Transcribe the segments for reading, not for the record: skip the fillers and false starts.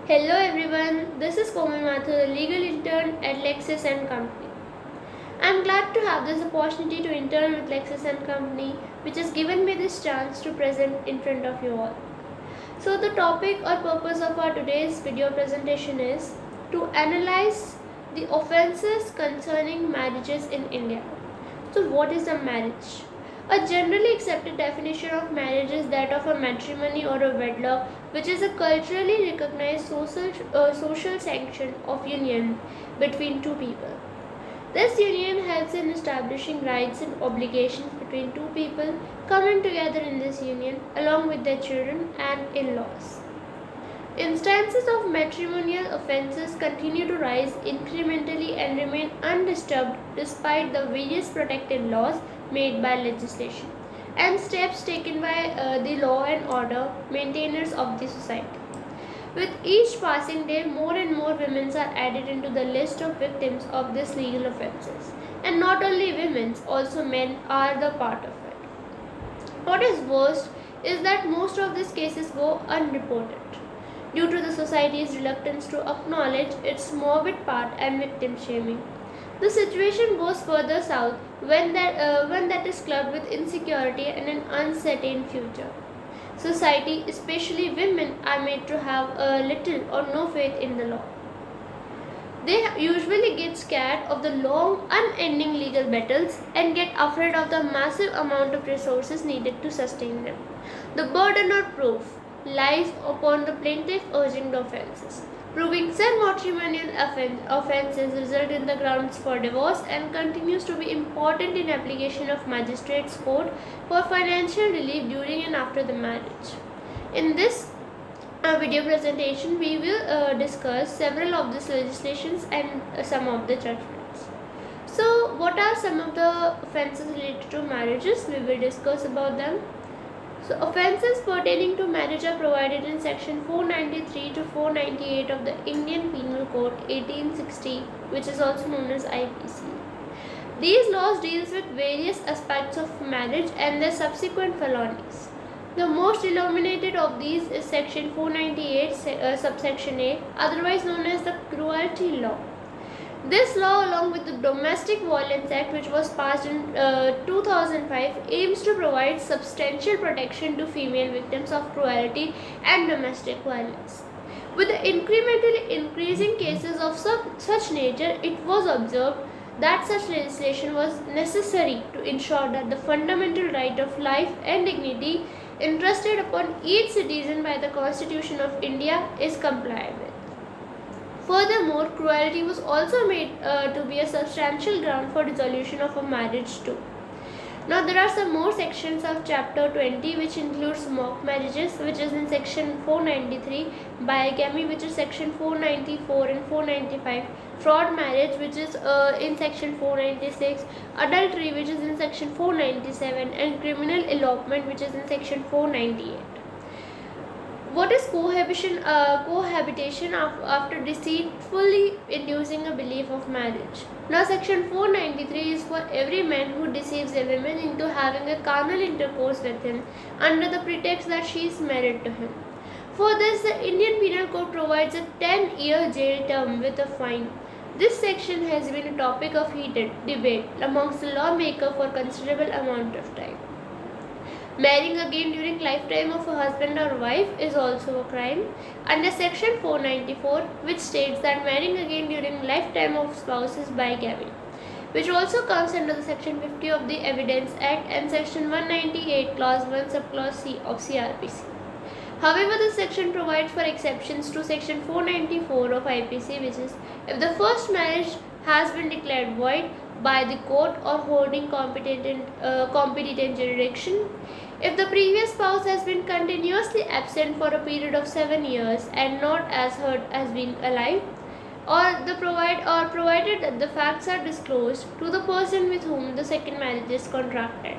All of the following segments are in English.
Hello everyone, this is Komal Mathur, the legal intern at LEXIS and Company. I am glad to have this opportunity to intern with LEXIS and Company, which has given me this chance to present in front of you all. So the topic or purpose of our today's video presentation is to analyze the offences concerning marriages in India. So what is a marriage? A generally accepted definition of marriage is that of a matrimony or a wedlock, which is a culturally recognized social sanction of union between two people. This union helps in establishing rights and obligations between two people coming together in this union along with their children and in-laws. Instances of matrimonial offences continue to rise incrementally and remain undisturbed despite the various protective laws made by legislation and steps taken by the law and order maintainers of the society. With each passing day, more and more women are added into the list of victims of these legal offences. And not only women, also men are the part of it. What is worst is that most of these cases go unreported due to the society's reluctance to acknowledge its morbid part and victim shaming. The situation goes further south when that is clubbed with insecurity and an uncertain future. Society, especially women, are made to have little or no faith in the law. They usually get scared of the long, unending legal battles and get afraid of the massive amount of resources needed to sustain them. The burden of proof lies upon the plaintiff urging the offences. Proving said matrimonial offences result in the grounds for divorce and continues to be important in application of magistrates' court for financial relief during and after the marriage. In this video presentation, we will discuss several of these legislations and some of the judgments. So, what are some of the offences related to marriages? We will discuss about them. So, offences pertaining to marriage are provided in section 493 to 498 of the Indian Penal Code 1860, which is also known as IPC. These laws deals with various aspects of marriage and their subsequent felonies. The most illuminated of these is section 498 subsection A, otherwise known as the cruelty law. This law, along with the Domestic Violence Act, which was passed in 2005, aims to provide substantial protection to female victims of cruelty and domestic violence. With the incrementally increasing cases of such nature, it was observed that such legislation was necessary to ensure that the fundamental right of life and dignity entrusted upon each citizen by the Constitution of India is complied with. Furthermore, cruelty was also made to be a substantial ground for dissolution of a marriage too. Now there are some more sections of chapter 20 which includes mock marriages, which is in section 493, bigamy, which is section 494 and 495, fraud marriage, which is in section 496, adultery, which is in section 497, and criminal elopement, which is in section 498. What is cohabitation after deceitfully inducing a belief of marriage? Now section 493 is for every man who deceives a woman into having a carnal intercourse with him under the pretext that she is married to him. For this, the Indian Penal Code provides a 10-year jail term with a fine. This section has been a topic of heated debate amongst the lawmaker for considerable amount of time. Marrying again during lifetime of a husband or wife is also a crime under section 494, which states that marrying again during lifetime of spouse is bigamy, which also comes under the section 50 of the Evidence Act and section 198 clause 1 subclause C of CRPC. However, this section provides for exceptions to section 494 of IPC, which is if the first marriage has been declared void by the court or holding competent jurisdiction, if the previous spouse has been continuously absent for a period of 7 years and not as heard as being alive, or provided that the facts are disclosed to the person with whom the second marriage is contracted.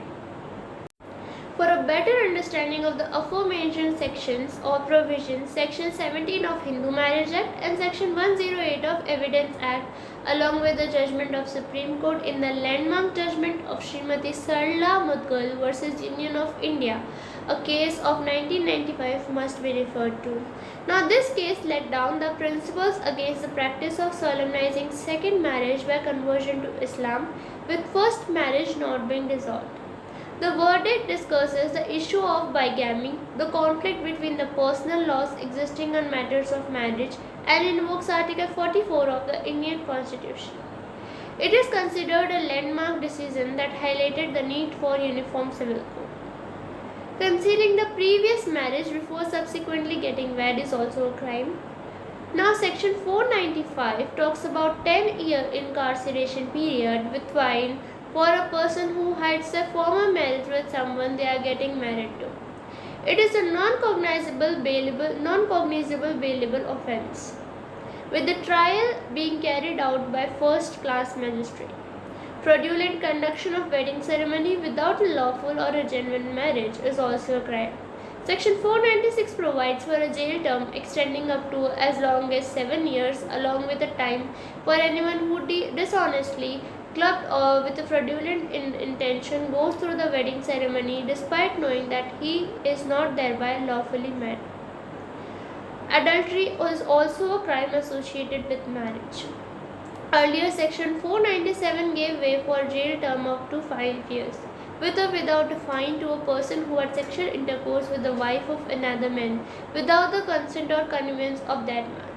For a better understanding of the aforementioned sections or provisions, Section 17 of Hindu Marriage Act and Section 108 of Evidence Act, along with the judgment of Supreme Court in the landmark judgment of Srimati Sarla Mudgal versus Union of India, a case of 1995, must be referred to. Now, this case laid down the principles against the practice of solemnizing second marriage by conversion to Islam, with first marriage not being dissolved. The verdict discusses the issue of bigamy, the conflict between the personal laws existing on matters of marriage, and invokes Article 44 of the Indian Constitution. It is considered a landmark decision that highlighted the need for uniform civil code. Concealing the previous marriage before subsequently getting wed is also a crime. Now, Section 495 talks about 10-year incarceration period with fine for a person who hides a former marriage with someone they are getting married to. It is a non-cognizable bailable offence, with the trial being carried out by first-class magistrate. Fraudulent conduction of wedding ceremony without a lawful or a genuine marriage is also a crime. Section 496 provides for a jail term extending up to as long as 7 years, along with a time for anyone who dishonestly clubbed or with a fraudulent intention goes through the wedding ceremony despite knowing that he is not thereby lawfully married. Adultery is also a crime associated with marriage. Earlier, Section 497 gave way for a jail term up to 5 years, with or without a fine, to a person who had sexual intercourse with the wife of another man without the consent or connivance of that man.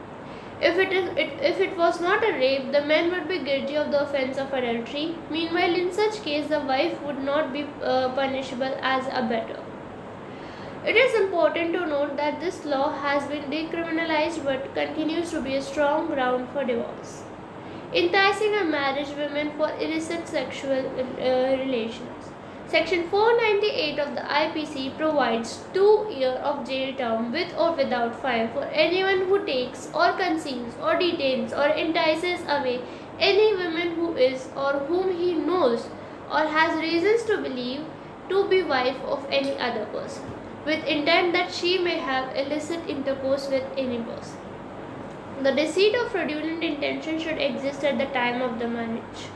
If it was not a rape, the man would be guilty of the offence of adultery. Meanwhile, in such case, the wife would not be punishable as a abettor. It is important to note that this law has been decriminalized but continues to be a strong ground for divorce. Enticing a marriage women for illicit sexual relations. Section 498 of the IPC provides 2 years of jail term with or without fine for anyone who takes or conceals or detains or entices away any woman who is or whom he knows or has reasons to believe to be wife of any other person, with intent that she may have illicit intercourse with any person. The deceit or fraudulent intention should exist at the time of the marriage.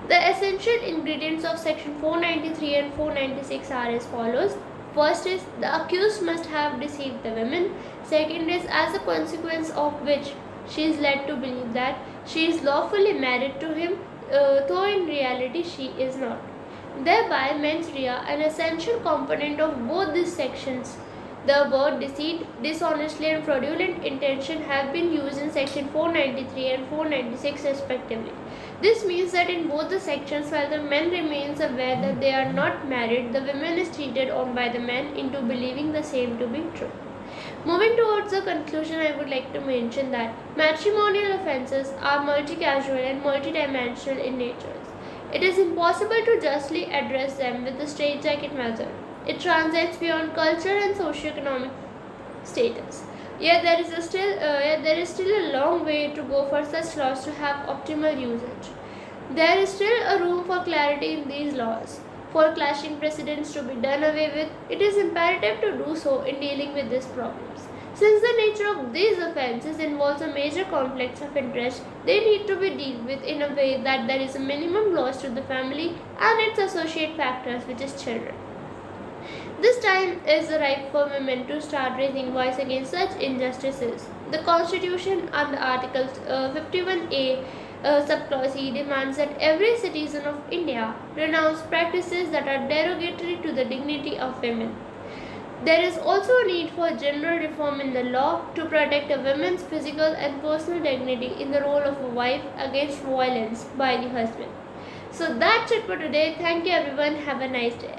The essential ingredients of Section 493 and 496 are as follows. First is, the accused must have deceived the women. Second is, as a consequence of which she is led to believe that she is lawfully married to him, though in reality she is not. Thereby, mens rea, an essential component of both these sections. The word deceit, dishonestly and fraudulent intention have been used in Section 493 and 496 respectively. This means that in both the sections, while the man remains aware that they are not married, the woman is cheated on by the man into believing the same to be true. Moving towards the conclusion, I would like to mention that matrimonial offences are multi-casual and multi-dimensional in nature. It is impossible to justly address them with a straitjacket method. It transcends beyond culture and socio-economic status. Yet there is still a long way to go for such laws to have optimal usage. There is still a room for clarity in these laws. For clashing precedents to be done away with, it is imperative to do so in dealing with these problems. Since the nature of these offences involves a major conflict of interest, they need to be dealt with in a way that there is a minimum loss to the family and its associate factors, which is children. This time is ripe for women to start raising voice against such injustices. The Constitution under Article 51A subclause E demands that every citizen of India renounce practices that are derogatory to the dignity of women. There is also a need for general reform in the law to protect a woman's physical and personal dignity in the role of a wife against violence by the husband. So that's it for today. Thank you everyone. Have a nice day.